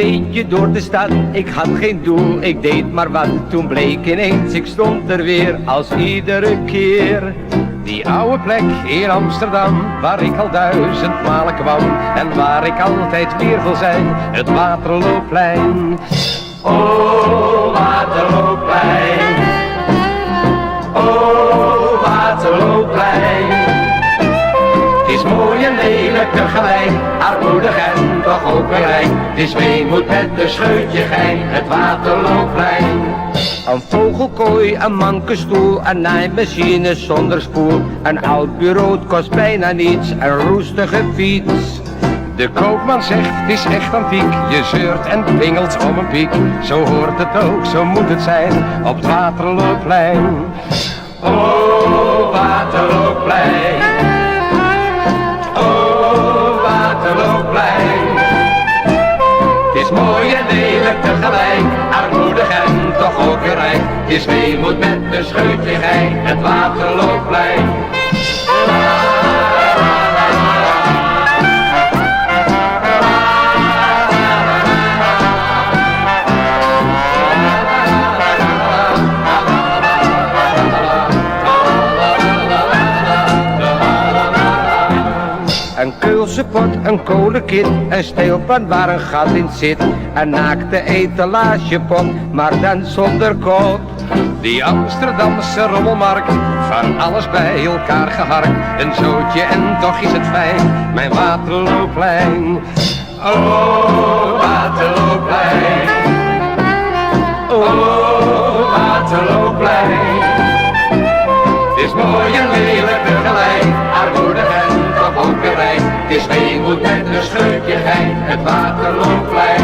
beetje door de stad, ik had geen doel, ik deed maar wat. Toen bleek ineens, ik stond er weer als iedere keer. Die oude plek in Amsterdam, waar ik al 1000 malen kwam. En waar ik altijd weer wil zijn, het Waterlooplein. Oh, Waterlooplein. Oh, Waterlooplein. Het is mooi en lelijk tegelijk, armoedig en toch ook weer rijk. Het is weemoed met een scheutje gein, het Waterlooplein. Een vogelkooi, een mankenstoel, een naaimachine zonder spoel. Een oud bureau, het kost bijna niets, een roestige fiets. De koopman zegt, het is echt antiek, je zeurt en pingelt om een piek. Zo hoort het ook, zo moet het zijn, op het Waterlooplein. Oh, Waterlooplein. Oh, Waterlooplein. Het is mooi en lelijk tegelijk, armoedig en toch ook weer rijk. Het is weemoed met een scheutje gein, het Waterlooplein. Een Keulse pot, een kolenkit, een steelpan waar een gat in zit. Een naakte etalagepot, maar dan zonder kot. Die Amsterdamse rommelmarkt, van alles bij elkaar geharkt. Een zootje en toch is het fijn, mijn Waterlooplein. Oh, Waterlooplein. Oh, Waterlooplein. Het is mooi en lelijk tegelijk, armoedig en toch ook weer rijk. Het is weemoed met een scheutje gein, het Waterlooplein.